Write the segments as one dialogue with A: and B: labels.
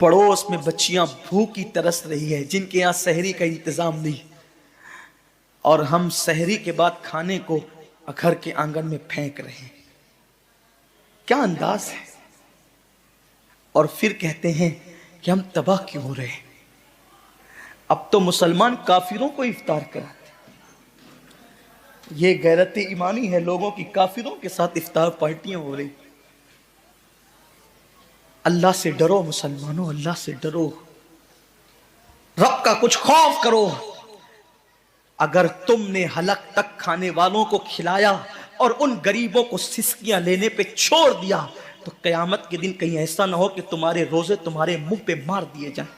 A: پڑوس میں بچیاں بھوکی ترس رہی ہے جن کے یہاں سحری کا انتظام نہیں، اور ہم سحری کے بعد کھانے کو گھر کے آنگن میں پھینک رہے ہیں۔ کیا انداز ہے! اور پھر کہتے ہیں کہ ہم تباہ کیوں ہو رہے ہیں۔ اب تو مسلمان کافروں کو افطار کراتے ہیں۔ یہ غیرت ایمانی ہے لوگوں کی، کافروں کے ساتھ افطار پارٹیاں ہو رہی۔ اللہ سے ڈرو مسلمانوں، اللہ سے ڈرو، رب کا کچھ خوف کرو۔ اگر تم نے حلق تک کھانے والوں کو کھلایا اور ان غریبوں کو سسکیاں لینے پہ چھوڑ دیا تو قیامت کے دن کہیں ایسا نہ ہو کہ تمہارے روزے تمہارے منہ پہ مار دیے جائیں۔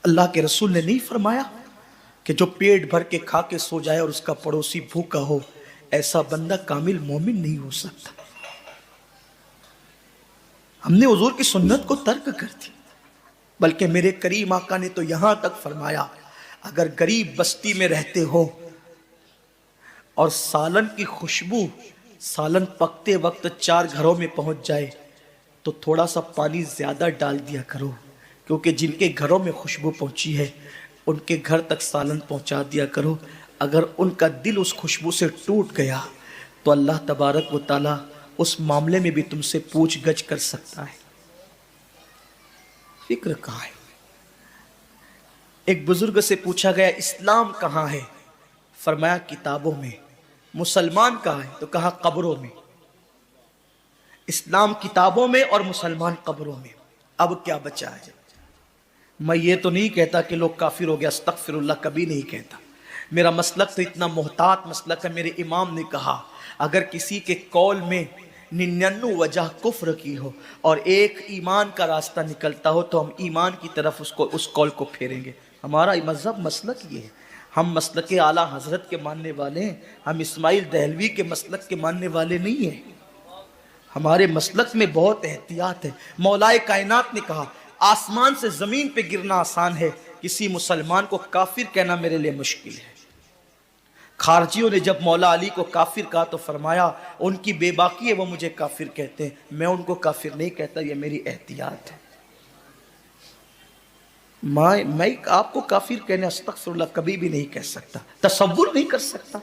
A: اللہ کے رسول نے نہیں فرمایا کہ جو پیٹ بھر کے کھا کے سو جائے اور اس کا پڑوسی بھوکا ہو، ایسا بندہ کامل مومن نہیں ہو سکتا۔ ہم نے حضور کی سنت کو ترک کر دی، بلکہ میرے کریم آقا نے تو یہاں تک فرمایا اگر غریب بستی میں رہتے ہو اور سالن کی خوشبو سالن پکتے وقت 4 گھروں میں پہنچ جائے تو تھوڑا سا پانی زیادہ ڈال دیا کرو، کیونکہ جن کے گھروں میں خوشبو پہنچی ہے ان کے گھر تک سالن پہنچا دیا کرو۔ اگر ان کا دل اس خوشبو سے ٹوٹ گیا تو اللہ تبارک و تعالی اس معاملے میں بھی تم سے پوچھ گچھ کر سکتا ہے۔ فکر کہاں ہے؟ ایک بزرگ سے پوچھا گیا اسلام کہاں ہے؟ فرمایا کتابوں میں۔ مسلمان کہاں ہے؟ تو کہا قبروں میں۔ اسلام کتابوں میں اور مسلمان قبروں میں۔ اب کیا بچا ہے؟ میں یہ تو نہیں کہتا کہ لوگ کافر ہو گیا، استغفر اللہ، کبھی نہیں کہتا۔ میرا مسلک تو اتنا محتاط مسلک ہے، میرے امام نے کہا اگر کسی کے قول میں 99 وجہ کفر کی ہو اور ایک ایمان کا راستہ نکلتا ہو تو ہم ایمان کی طرف اس قول کو پھیریں گے۔ ہمارا مذہب مسلک یہ ہے، ہم مسلک اعلیٰ حضرت کے ماننے والے ہیں، ہم اسماعیل دہلوی کے مسلک کے ماننے والے نہیں ہیں۔ ہمارے مسلک میں بہت احتیاط ہے۔ مولا کائنات نے کہا آسمان سے زمین پہ گرنا آسان ہے، کسی مسلمان کو کافر کہنا میرے لیے مشکل ہے۔ خارجیوں نے جب مولا علی کو کافر کہا تو فرمایا ان کی بے باکی ہے، وہ مجھے کافر کہتے ہیں، میں ان کو کافر نہیں کہتا، یہ میری احتیاط ہے۔ میں آپ کو کافر کہنے استغفر اللہ کبھی بھی نہیں کہہ سکتا، تصور نہیں کر سکتا،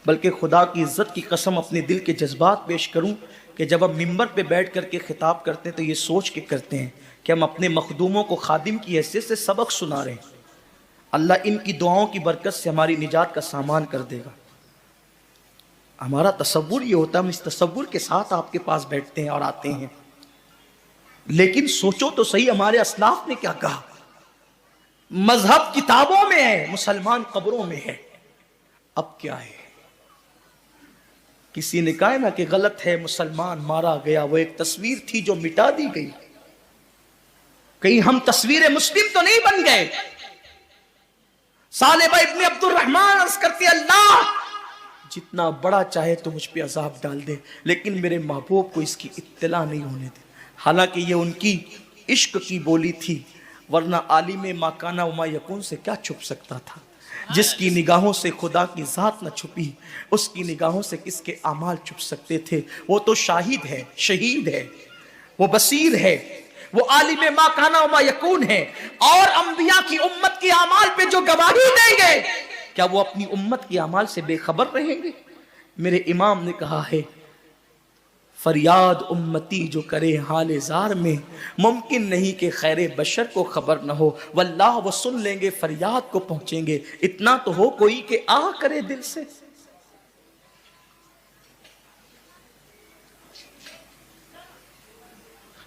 A: بلکہ خدا کی عزت کی قسم اپنے دل کے جذبات پیش کروں کہ جب ہم ممبر پہ بیٹھ کر کے خطاب کرتے ہیں تو یہ سوچ کے کرتے ہیں کہ ہم اپنے مخدوموں کو خادم کی حیثیت سے سبق سنا رہے ہیں۔ اللہ ان کی دعاؤں کی برکت سے ہماری نجات کا سامان کر دے گا۔ ہمارا تصور یہ ہوتا ہے، ہم اس تصور کے ساتھ آپ کے پاس بیٹھتے ہیں اور آتے ہیں، لیکن سوچو تو صحیح ہمارے اسلاف نے کیا کہا۔ مذہب کتابوں میں ہے، مسلمان قبروں میں ہے۔ اب کیا ہے؟ کسی نے کہا نا کہ غلط ہے مسلمان مارا گیا، وہ ایک تصویر تھی جو مٹا دی گئی۔ کہیں ہم تصویر مسلم تو نہیں بن گئے؟ صالبہ ابن عبد الرحمن عرض کرتی اللہ جتنا بڑا چاہے تو مجھ پہ عذاب ڈال دے لیکن میرے محبوب کو اس کی اطلاع نہیں ہونے دے۔ حالانکہ یہ ان کی عشق کی بولی تھی، ورنہ عالم ما کان وما یکون سے کیا چھپ سکتا تھا؟ جس کی نگاہوں سے خدا کی ذات نہ چھپی اس کی نگاہوں سے کس کے اعمال چھپ سکتے تھے؟ وہ تو شاہد ہے، شہید ہے، وہ بصیر ہے، وہ عالم ما کان وما یکون ہے، اور انبیاء کی امت کی اعمال پہ جو گواہی دیں گے کیا وہ اپنی امت کی اعمال سے بے خبر رہیں گے؟ میرے امام نے کہا ہے فریاد امتی جو کرے حال زار میں، ممکن نہیں کہ خیر بشر کو خبر نہ ہو، واللہ وہ سن لیں گے فریاد کو پہنچیں گے، اتنا تو ہو کوئی کہ آہ کرے دل سے۔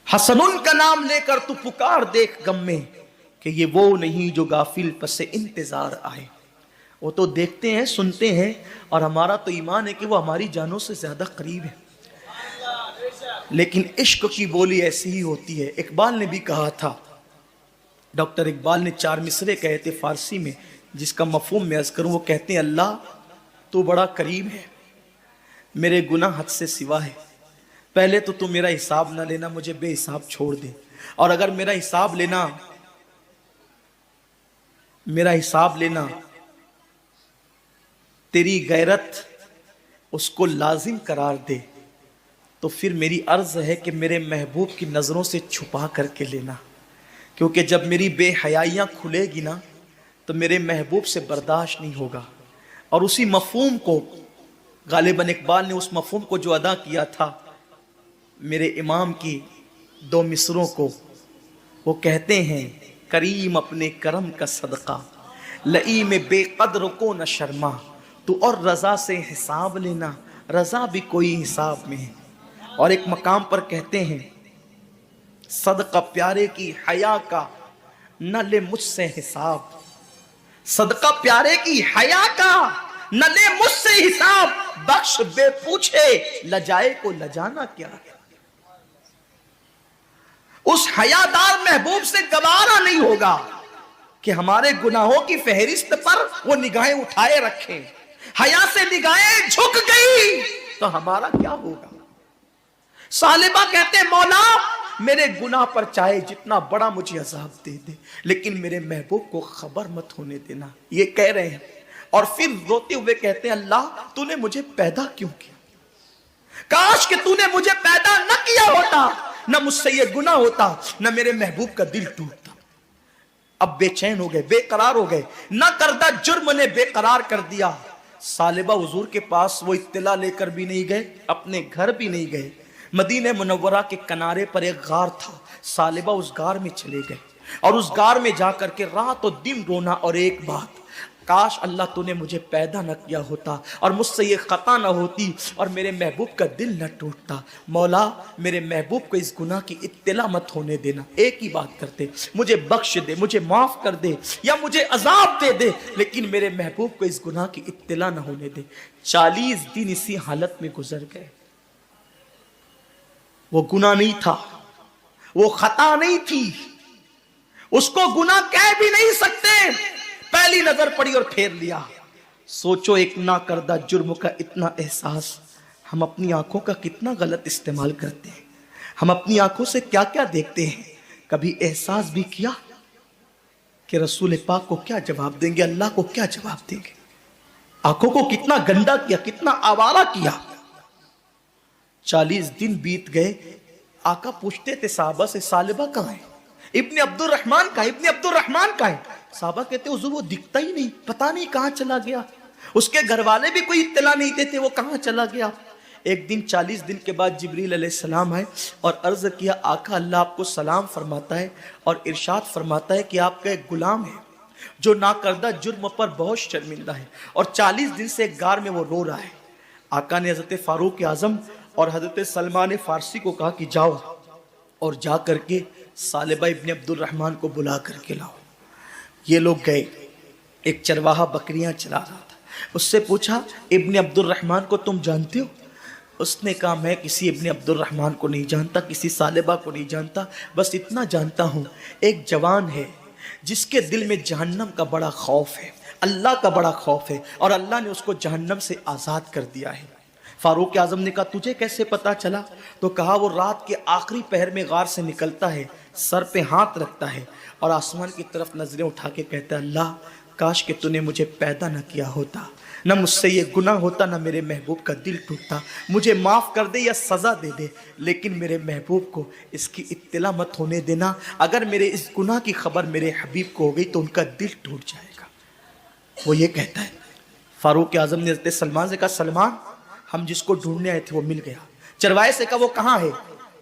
A: حسن کا نام لے کر تو پکار دیکھ غم میں کہ یہ وہ نہیں جو غافل پس انتظار آئے۔ وہ تو دیکھتے ہیں، سنتے ہیں، اور ہمارا تو ایمان ہے کہ وہ ہماری جانوں سے زیادہ قریب ہے، لیکن عشق کی بولی ایسی ہی ہوتی ہے۔ اقبال نے بھی کہا تھا، ڈاکٹر اقبال نے 4 مصرے کہے تھے فارسی میں، جس کا مفہوم میں عرض کروں، وہ کہتے ہیں اللہ تو بڑا کریم ہے، میرے گناہ حد سے سوا ہے، پہلے تو میرا حساب نہ لینا، مجھے بے حساب چھوڑ دے، اور اگر میرا حساب لینا تیری غیرت اس کو لازم قرار دے تو پھر میری عرض ہے کہ میرے محبوب کی نظروں سے چھپا کر کے لینا، کیونکہ جب میری بے حیائیاں کھلے گی نا تو میرے محبوب سے برداشت نہیں ہوگا۔ اور اسی مفہوم کو غالباً اقبال نے اس مفہوم کو جو ادا کیا تھا میرے امام کی دو مصروں کو، وہ کہتے ہیں کریم اپنے کرم کا صدقہ، لئیم بے قدر کو نہ شرما، تو اور رضا سے حساب لینا، رضا بھی کوئی حساب میں ہے۔ اور ایک مقام پر کہتے ہیں صدقہ پیارے کی حیا کا نہ لے مجھ سے حساب، صدقہ پیارے کی حیا کا نہ لے مجھ سے حساب، بخش بے پوچھے لجائے کو لجانا کیا ہے۔ اس حیادار محبوب سے گوارا نہیں ہوگا کہ ہمارے گناہوں کی فہرست پر وہ نگاہیں اٹھائے رکھیں، حیا سے نگاہیں جھک گئی تو ہمارا کیا ہوگا؟ ثعلبہ کہتے مولا میرے گناہ پر چاہے جتنا بڑا مجھے عذاب دے دے لیکن میرے محبوب کو خبر مت ہونے دینا، یہ کہہ رہے ہیں۔ اور پھر روتے ہوئے کہتے ہیں اللہ تو نے مجھے پیدا کیوں کیا؟ کاش کہ تو نے مجھے پیدا نہ کیا ہوتا، نہ مجھ سے یہ گناہ ہوتا، نہ میرے محبوب کا دل ٹوٹتا۔ اب بے چین ہو گئے، بے قرار ہو گئے، نہ کردہ جرم نے بے قرار کر دیا۔ ثعلبہ حضور کے پاس وہ اطلاع لے کر بھی نہیں گئے، اپنے گھر بھی نہیں گئے۔ مدینہ منورہ کے کنارے پر ایک غار تھا، ثعلبہ اس غار میں چلے گئے اور اس غار میں جا کر کے رات و دن رونا، اور ایک بات، کاش اللہ تو نے مجھے پیدا نہ کیا ہوتا اور مجھ سے یہ خطا نہ ہوتی اور میرے محبوب کا دل نہ ٹوٹتا۔ مولا میرے محبوب کو اس گناہ کی اطلاع مت ہونے دینا، ایک ہی بات کرتے، مجھے بخش دے، مجھے معاف کر دے یا مجھے عذاب دے دے لیکن میرے محبوب کو اس گناہ کی اطلاع نہ ہونے دے۔ 40 دن اسی حالت میں گزر گئے۔ وہ گناہ نہیں تھا، وہ خطا نہیں تھی، اس کو گناہ کہہ بھی نہیں سکتے، پہلی نظر پڑی اور پھیر لیا۔ سوچو ایک نہ کردہ جرم کا اتنا احساس، ہم اپنی آنکھوں کا کتنا غلط استعمال کرتے ہیں، ہم اپنی آنکھوں سے کیا کیا دیکھتے ہیں۔ کبھی احساس بھی کیا کہ رسول پاک کو کیا جواب دیں گے، اللہ کو کیا جواب دیں گے؟ آنکھوں کو کتنا گندا کیا، کتنا آوارہ کیا۔ 40 دن بیت گئے، آقا پوچھتے تھے صحابہ سے ثعلبہ کہاں ہے؟ ابن عبد الرحمن کہاں ہے؟ ابن عبد الرحمن کہاں ہے؟ صحابہ کہتے حضور وہ دکھتا ہی نہیں، پتہ نہیں کہاں چلا گیا، اس کے گھر والے بھی کوئی اطلاع نہیں دیتے وہ کہاں چلا گیا۔ ایک دن 40 دن کے بعد جبریل علیہ السلام آئے اور عرض کیا آقا اللہ آپ کو سلام فرماتا ہے اور ارشاد فرماتا ہے کہ آپ کا ایک غلام ہے جو نہ کردہ جرم پر بہت شرمندہ ہے اور 40 دن سے ایک غار میں وہ رو رہا ہے۔ آقا نے حضرت فاروق اعظم اور حضرت سلمان فارسی کو کہا کہ جاؤ اور جا کر کے ثعلبہ ابن عبد الرحمن کو بلا کر کے لاؤ۔ یہ لوگ گئے، ایک چرواہا بکریاں چلا رہا تھا، اس سے پوچھا ابن عبد الرحمن کو تم جانتے ہو؟ اس نے کہا میں کسی ابن عبد الرحمن کو نہیں جانتا، کسی ثعلبہ کو نہیں جانتا، بس اتنا جانتا ہوں ایک جوان ہے جس کے دل میں جہنم کا بڑا خوف ہے، اللہ کا بڑا خوف ہے اور اللہ نے اس کو جہنم سے آزاد کر دیا ہے۔ فاروق اعظم نے کہا تجھے کیسے پتا چلا؟ تو کہا وہ رات کے آخری پہر میں غار سے نکلتا ہے، سر پہ ہاتھ رکھتا ہے اور آسمان کی طرف نظریں اٹھا کے کہتا ہے اللہ کاش کہ تو نے مجھے پیدا نہ کیا ہوتا، نہ مجھ سے یہ گناہ ہوتا، نہ میرے محبوب کا دل ٹوٹتا، مجھے معاف کر دے یا سزا دے دے لیکن میرے محبوب کو اس کی اطلاع مت ہونے دینا، اگر میرے اس گناہ کی خبر میرے حبیب کو ہو گئی تو ان کا دل ٹوٹ جائے گا۔ وہ یہ کہتا ہے۔ فاروق اعظم نے حضرت سلمان سے کہا سلمان ہم جس کو ڈھونڈنے آئے تھے وہ مل گیا۔ چرواہے سے کہا وہ کہاں ہے؟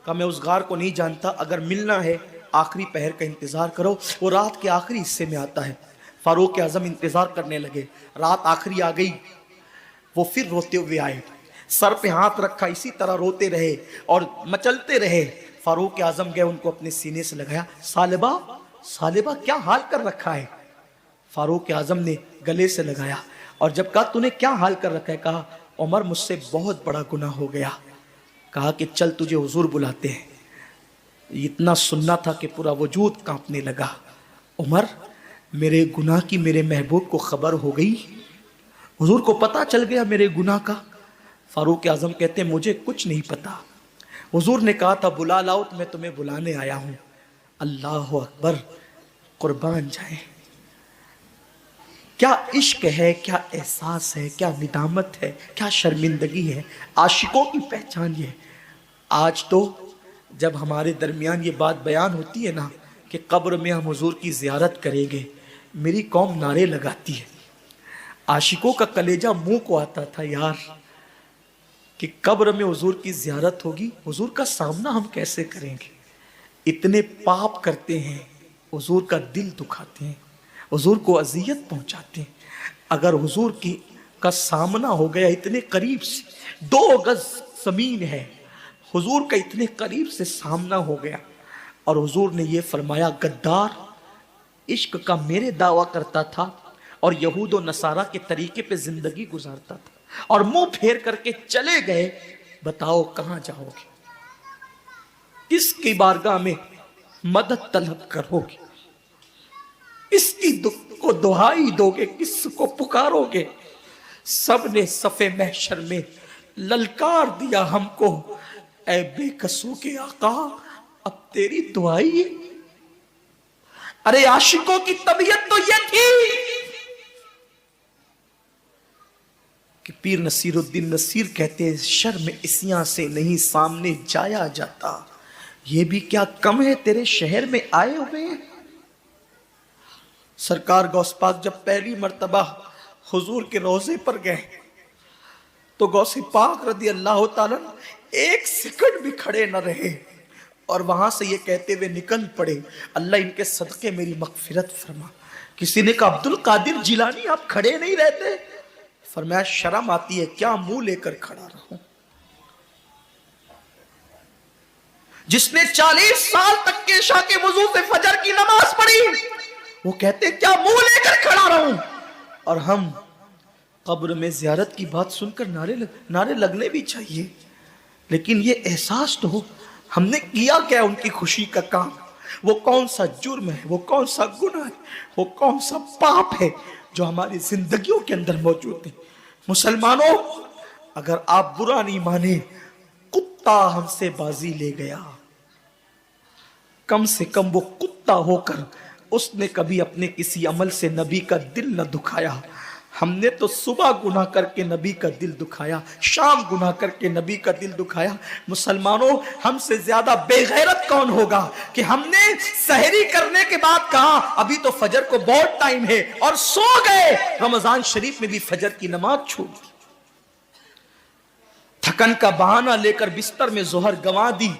A: کہا میں اس غار کو نہیں جانتا، اگر ملنا ہے آخری پہر کا انتظار کرو، وہ رات کے آخری حصے میں آتا ہے۔ فاروق اعظم انتظار کرنے لگے، رات آخری آ گئی، وہ پھر روتے ہوئے آئے، سر پہ ہاتھ رکھا، اسی طرح روتے رہے اور مچلتے رہے۔ فاروق اعظم گئے، ان کو اپنے سینے سے لگایا، ثعلبہ ثعلبہ کیا حال کر رکھا ہے؟ فاروق اعظم نے گلے سے لگایا اور جب کہا تو نے کیا حال کر رکھا ہے؟ کہا عمر مجھ سے بہت بڑا گناہ ہو گیا۔ کہا کہ چل تجھے حضور بلاتے ہیں۔ اتنا سننا تھا کہ پورا وجود کانپنے لگا۔ عمر میرے گناہ کی میرے محبوب کو خبر ہو گئی، حضور کو پتا چل گیا میرے گناہ کا؟ فاروق اعظم کہتے ہیں مجھے کچھ نہیں پتا، حضور نے کہا تھا بلا لاؤ تو میں تمہیں بلانے آیا ہوں۔ اللہ اکبر، قربان جائیں، کیا عشق ہے، کیا احساس ہے، کیا ندامت ہے، کیا شرمندگی ہے۔ عاشقوں کی پہچان یہ ہے۔ آج تو جب ہمارے درمیان یہ بات بیان ہوتی ہے نا کہ قبر میں ہم حضور کی زیارت کریں گے، میری قوم نعرے لگاتی ہے، عاشقوں کا کلیجہ منہ کو آتا تھا یار کہ قبر میں حضور کی زیارت ہوگی، حضور کا سامنا ہم کیسے کریں گے؟ اتنے پاپ کرتے ہیں، حضور کا دل دکھاتے ہیں، حضور کو اذیت پہنچاتے ہیں۔ اگر حضور کا سامنا ہو گیا اتنے قریب سے، 2 گز زمین ہے، حضور کا اتنے قریب سے سامنا ہو گیا، اور حضور نے یہ فرمایا غدار عشق کا میرے دعویٰ کرتا تھا اور یہود و نصارہ کے طریقے پہ زندگی گزارتا تھا، اور منہ پھیر کر کے چلے گئے، بتاؤ کہاں جاؤ گے؟ کس کی بارگاہ میں مدد طلب کرو گے؟ اس کی کو دعائی دو گے؟ کس کو پکارو گے؟ سب نے صف محشر میں للکار دیا ہم کو، اے بے کسوں کے آقا اب تیری دعائی ہے۔ ارے عاشقوں کی طبیعت تو یہ تھی کہ پیر نصیر الدین نصیر کہتے ہیں شرم اسیاں سے نہیں سامنے جایا جاتا، یہ بھی کیا کم ہے تیرے شہر میں آئے ہوئے ہیں۔ سرکار غوث پاک جب پہلی مرتبہ حضور کے روضے پر گئے تو غوث پاک رضی اللہ تعالیٰ ایک سیکنڈ بھی کھڑے نہ رہے، اور وہاں سے یہ کہتے ہوئے نکل پڑے اللہ ان کے صدقے میری مغفرت فرما۔ کسی نے کہا عبد القادر جیلانی آپ کھڑے نہیں رہتے؟ فرمایا شرم آتی ہے کیا منہ لے کر کھڑا رہوں؟ جس نے 40 سال تک کے عشاء کے وضو سے فجر کی نماز پڑھی، وہ کہتے کیا منہ لے کر کھڑا رہوں؟ اور ہم قبر میں زیارت کی بات سن کر نعرے لگنے بھی چاہیے، لیکن یہ احساس تو ہو ہم نے کیا کیا ان کی خوشی کا کام، وہ کون سا جرم ہے، وہ کون سا گناہ ہے، وہ کون سا پاپ ہے جو ہماری زندگیوں کے اندر موجود ہے۔ مسلمانوں اگر آپ برا نہیں مانے، کتا ہم سے بازی لے گیا، کم سے کم وہ کتا ہو کر اس نے کبھی اپنے کسی عمل سے نبی کا دل نہ دکھایا۔ ہم نے تو صبح گناہ کر کے نبی کا دل دکھایا، شام گناہ کر کے نبی کا دل دکھایا۔ مسلمانوں ہم سے زیادہ بے غیرت کون ہوگا کہ ہم نے سحری کرنے کے بعد کہا ابھی تو فجر کو بہت ٹائم ہے اور سو گئے، رمضان شریف میں بھی فجر کی نماز چھوڑ دی، تھکن کا بہانہ لے کر بستر میں ظہر گنوا دی،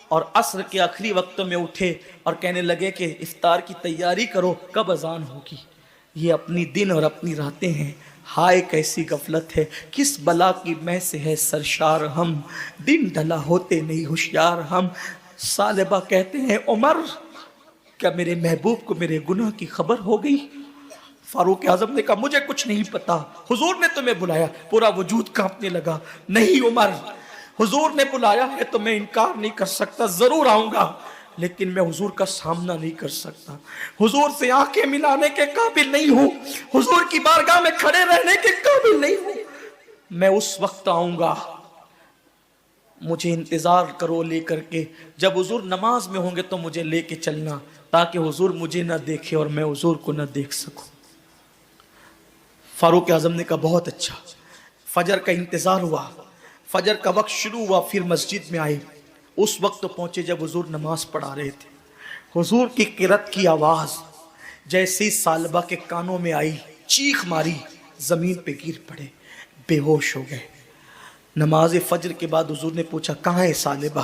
A: اور عصر کے آخری وقتوں میں اٹھے اور کہنے لگے کہ افطار کی تیاری کرو کب اذان ہوگی۔ یہ اپنی دن اور اپنی راتیں ہیں، ہائے کیسی غفلت ہے، کس بلا کی میں سے ہے سرشار ہم، دن ڈھلا ہوتے نہیں ہوشیار ہم۔ ثعلبہ کہتے ہیں عمر کیا میرے محبوب کو میرے گناہ کی خبر ہو گئی؟ فاروق اعظم نے کہا مجھے کچھ نہیں پتا، حضور نے تمہیں بلایا۔ پورا وجود کانپنے لگا، نہیں عمر حضور نے بلایا ہے تو میں انکار نہیں کر سکتا، ضرور آؤں گا، لیکن میں حضور کا سامنا نہیں کر سکتا، حضور سے آنکھیں ملانے کے قابل نہیں ہوں، حضور کی بارگاہ میں کھڑے رہنے کے قابل نہیں ہوں، میں اس وقت آؤں گا، مجھے انتظار کرو لے کر کے، جب حضور نماز میں ہوں گے تو مجھے لے کے چلنا تاکہ حضور مجھے نہ دیکھے اور میں حضور کو نہ دیکھ سکوں۔ فاروق اعظم نے کہا بہت اچھا۔ فجر کا انتظار ہوا، فجر کا وقت شروع ہوا، پھر مسجد میں آئے، اس وقت پہنچے جب حضور نماز پڑھا رہے تھے۔ حضور کی قرات کی آواز جیسے ہی ثعلبہ کے کانوں میں آئی، چیخ ماری، زمین پہ گر پڑے، بے ہوش ہو گئے۔ نماز فجر کے بعد حضور نے پوچھا کہاں ہے ثعلبہ؟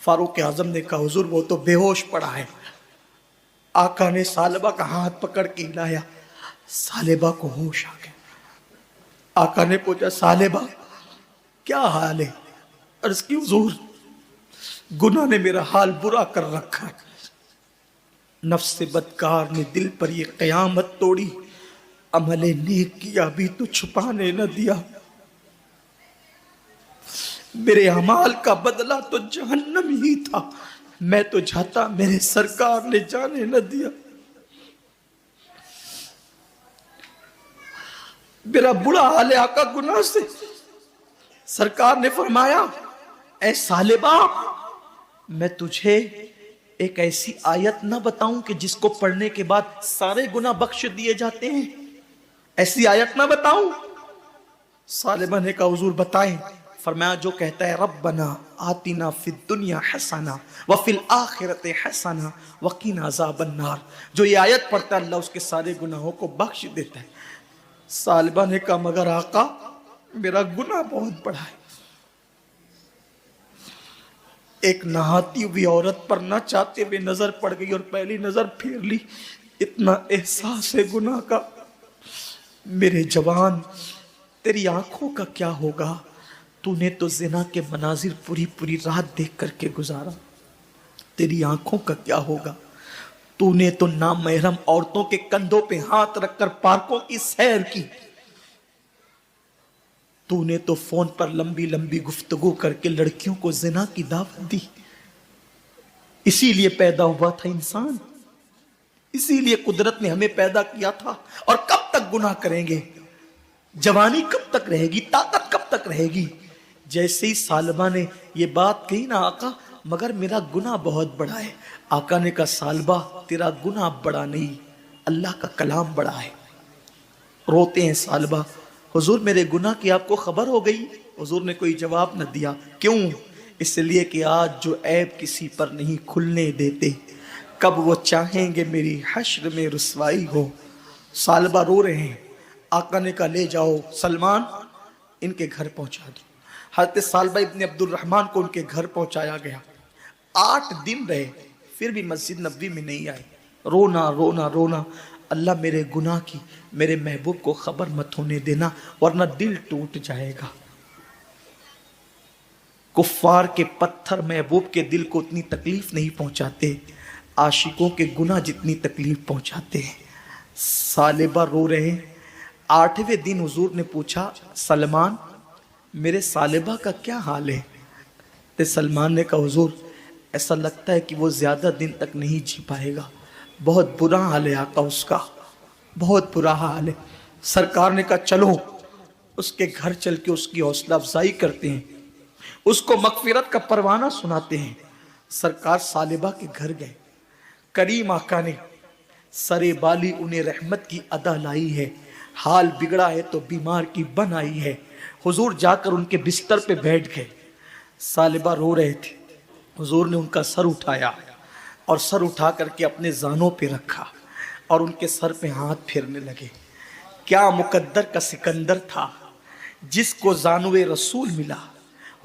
A: فاروق اعظم نے کہا حضور وہ تو بے ہوش پڑا ہے۔ آقا نے ثعلبہ کا ہاتھ پکڑ کے ہلایا، ثعلبہ کو ہوش آ گیا۔ آقا نے پوچھا ثعلبہ کیا حال ہے؟ عرض کی حضور گناہ نے میرا حال برا کر رکھا ہے، نفس بدکار نے دل پر یہ قیامت توڑی، عمل نیک کیا بھی تو چھپانے نہ دیا، میرے اعمال کا بدلہ تو جہنم ہی تھا، میں تو جاتا میرے سرکار نے جانے نہ دیا، میرا بڑا حال ہے آقا گناہ سے۔ سرکار نے فرمایا اے ثعلبہ میں تجھے ایک ایسی آیت نہ بتاؤں کہ جس کو پڑھنے کے بعد سارے گناہ بخش دیے جاتے ہیں؟ ایسی آیت نہ بتاؤں؟ ثعلبہ نے کہا حضور بتائیں۔ فرمایا جو کہتا ہے ربنا آتنا فی الدنیا حسنہ وفی الآخرۃ حسنہ وقنا عذاب النار، جو یہ آیت پڑھتا ہے اللہ اس کے سارے گناہوں کو بخش دیتا ہے۔ ثعلبہ نے کہا مگر آقا میرا گناہ بہت بڑا ہے۔ ایک نہاتی ہوئی عورت پر نہ چاہتے ہوئے نظر پڑ گئی اور پہلی نظر پھیر لی، اتنا احساس ہے گناہ کا۔ میرے جوان تیری آنکھوں کا کیا ہوگا؟ تو نے تو زنا کے مناظر پوری پوری رات دیکھ کر کے گزارا، تیری آنکھوں کا کیا ہوگا؟ تو نے تو نامحرم عورتوں کے کندھوں پہ ہاتھ رکھ کر پارکوں کی سیر کی، تو نے تو فون پر لمبی لمبی گفتگو کر کے لڑکیوں کو زنا کی دعوت دی۔ اسی لیے پیدا ہوا تھا انسان، اسی لیے قدرت نے ہمیں پیدا کیا تھا۔ اور کب تک گناہ کریں گے؟ جوانی کب تک رہے گی؟ طاقت کب تک رہے گی؟ جیسے ہی ثعلبہ نے یہ بات کہی نا آقا مگر میرا گناہ بہت بڑا ہے، آقا نے کہا ثعلبہ تیرا گناہ بڑا نہیں، اللہ کا کلام بڑا ہے۔ روتے ہیں ثعلبہ، حضور میرے گناہ کی آپ کو خبر ہو گئی؟ حضور نے کوئی جواب نہ دیا۔ کیوں؟ اس لیے کہ آج جو عیب کسی پر نہیں کھلنے دیتے، کب وہ چاہیں گے میری حشر میں رسوائی ہو۔ ثعلبہ رو رہے ہیں۔ آقا نے کہا لے جاؤ سلمان ان کے گھر پہنچا دو۔ حضرت ثعلبہ ابن عبد الرحمن کو ان کے گھر پہنچایا گیا۔ 8 دن رہے، پھر بھی مسجد نبوی میں نہیں آئے۔ رونا رونا رونا، اللہ میرے گناہ کی میرے محبوب کو خبر مت ہونے دینا ورنہ دل ٹوٹ جائے گا۔ کفار کے پتھر محبوب کے دل کو اتنی تکلیف نہیں پہنچاتے، عاشقوں کے گناہ جتنی تکلیف پہنچاتے ہیں۔ ثعلبہ رو رہے ہیں۔ 8ویں دن حضور نے پوچھا سلمان میرے ثعلبہ کا کیا حال ہے؟ تو سلمان نے کہا حضور ایسا لگتا ہے کہ وہ زیادہ دن تک نہیں جی پائے گا، بہت برا حال ہے آقا اس کا، بہت برا حال ہے۔ سرکار نے کہا چلو اس کے گھر چل کے اس کی حوصلہ افزائی کرتے ہیں، اس کو مغفرت کا پروانہ سناتے ہیں۔ سرکار ثعلبہ کے گھر گئے۔ کریم آقا نے سرے بالی انہیں رحمت کی ادا لائی ہے، حال بگڑا ہے تو بیمار کی بن آئی ہے۔ حضور جا کر ان کے بستر پہ بیٹھ گئے۔ ثعلبہ رو رہے تھے، حضور نے ان کا سر اٹھایا اور سر اٹھا کر کے اپنے زانوں پہ رکھا اور ان کے سر پہ ہاتھ پھیرنے لگے۔ کیا مقدر کا سکندر تھا جس کو زانوے رسول ملا،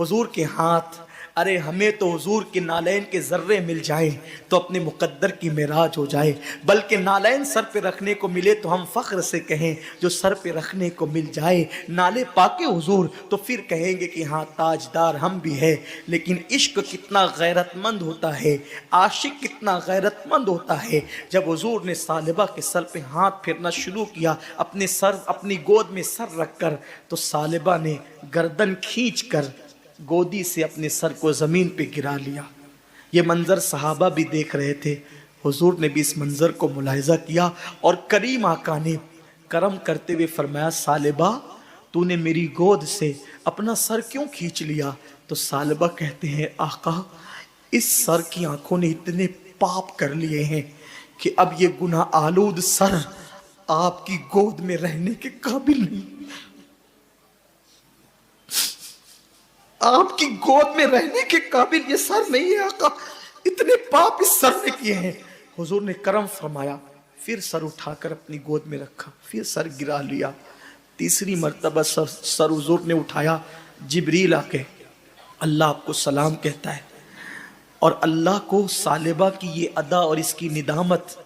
A: حضور کے ہاتھ۔ ارے ہمیں تو حضور کے نالین کے ذرے مل جائیں تو اپنے مقدر کی معراج ہو جائے، بلکہ نالین سر پہ رکھنے کو ملے تو ہم فخر سے کہیں جو سر پہ رکھنے کو مل جائے نالے پاکے حضور تو پھر کہیں گے کہ ہاں تاجدار ہم بھی ہے۔ لیکن عشق کتنا غیرت مند ہوتا ہے، عاشق کتنا غیرت مند ہوتا ہے۔ جب حضور نے ثعلبہ کے سر پہ ہاتھ پھیرنا شروع کیا اپنی گود میں سر رکھ کر، تو ثعلبہ نے گردن کھینچ کر گودی سے اپنے سر کو زمین پہ گرا لیا۔ یہ منظر صحابہ بھی دیکھ رہے تھے، حضور نے بھی اس منظر کو ملاحظہ کیا اور کریم آقا نے کرم کرتے ہوئے فرمایا ثعلبہ تو نے میری گود سے اپنا سر کیوں کھینچ لیا؟ تو ثعلبہ کہتے ہیں آقا اس سر کی آنکھوں نے اتنے پاپ کر لیے ہیں کہ اب یہ گناہ آلود سر آپ کی گود میں رہنے کے قابل نہیں، آپ کی گود میں رہنے کے قابل یہ سر نہیں ہے آقا، اتنے پاپ اس سر نے کیے ہیں۔ حضور نے کرم فرمایا، پھر سر اٹھا کر اپنی گود میں رکھا، پھر سر گرا لیا۔ تیسری مرتبہ سر حضور نے اٹھایا، جبریل آ کے اللہ آپ کو سلام کہتا ہے، اور اللہ کو ثعلبہ کی یہ ادا اور اس کی ندامت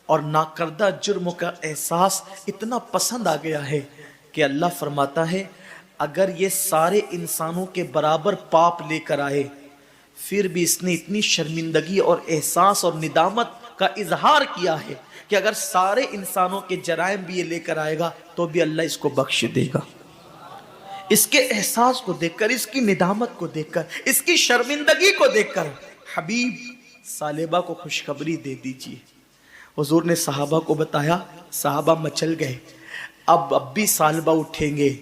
A: اور ناکردہ جرم کا احساس اتنا پسند آ گیا ہے کہ اللہ فرماتا ہے اگر یہ سارے انسانوں کے برابر پاپ لے کر آئے پھر بھی اس نے اتنی شرمندگی اور احساس اور ندامت کا اظہار کیا ہے کہ اگر سارے انسانوں کے جرائم بھی یہ لے کر آئے گا تو بھی اللہ اس کو بخش دے گا۔ اس کے احساس کو دیکھ کر، اس کی ندامت کو دیکھ کر، اس کی شرمندگی کو دیکھ کر حبیب ثعلبہ کو خوشخبری دے دیجیے۔ حضور نے صحابہ کو بتایا، صحابہ مچل گئے۔ اب بھی ثعلبہ اٹھیں گے،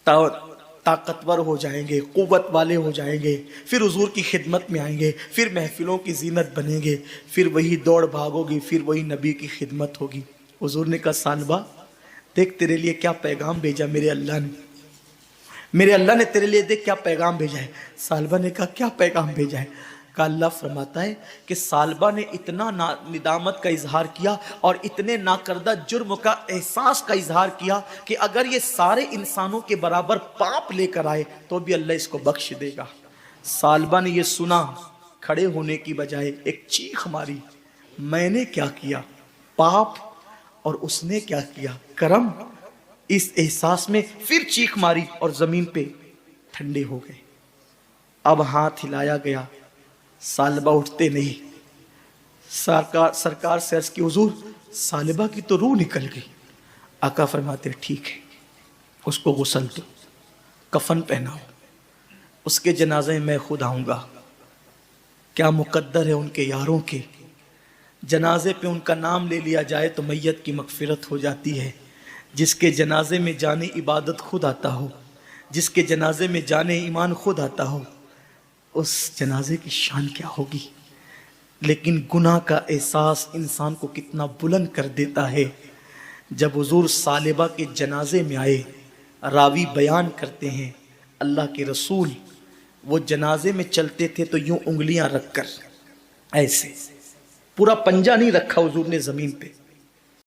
A: طاقتور ہو جائیں گے، قوت والے ہو جائیں گے، پھر حضور کی خدمت میں آئیں گے، پھر محفلوں کی زینت بنیں گے، پھر وہی دوڑ بھاگ ہوگی، پھر وہی نبی کی خدمت ہوگی۔ حضور نے کہا ثعلبہ دیکھ تیرے لیے کیا پیغام بھیجا میرے اللہ نے۔ میرے اللہ نے تیرے لیے دیکھ کیا پیغام بھیجا ہے۔ ثعلبہ نے کہا کیا پیغام بھیجا ہے؟ کہا اللہ فرماتا ہے کہ ثعلبہ نے اتنا ندامت کا اظہار کیا اور اتنے ناکردہ جرم کا احساس کا اظہار کیا کہ اگر یہ سارے انسانوں کے برابر پاپ لے کر آئے تو بھی اللہ اس کو بخش دے گا۔ ثعلبہ نے یہ سنا، کھڑے ہونے کی بجائے ایک چیخ ماری، میں نے کیا کیا؟ پاپ اور اس نے کیا کیا؟ کرم۔ اس احساس میں پھر چیخ ماری اور زمین پہ ٹھنڈے ہو گئے۔ اب ہاتھ ہلایا گیا، ثعلبہ اٹھتے نہیں۔ سرکار سے عرض کی حضور ثعلبہ کی تو روح نکل گئی۔ آقا فرماتے ٹھیک ہے، اس کو غسل دو، کفن پہناؤ، اس کے جنازے میں خود آؤں گا۔ کیا مقدر ہے ان کے یاروں کے، جنازے پہ ان کا نام لے لیا جائے تو میت کی مغفرت ہو جاتی ہے۔ جس کے جنازے میں جانے عبادت خود آتا ہو، جس کے جنازے میں جانے ایمان خود آتا ہو، اس جنازے کی شان کیا ہوگی۔ لیکن گناہ کا احساس انسان کو کتنا بلند کر دیتا ہے۔ جب حضور ثعلبہ کے جنازے میں آئے، راوی بیان کرتے ہیں اللہ کے رسول وہ جنازے میں چلتے تھے تو یوں انگلیاں رکھ کر ایسے، پورا پنجہ نہیں رکھا حضور نے زمین پہ،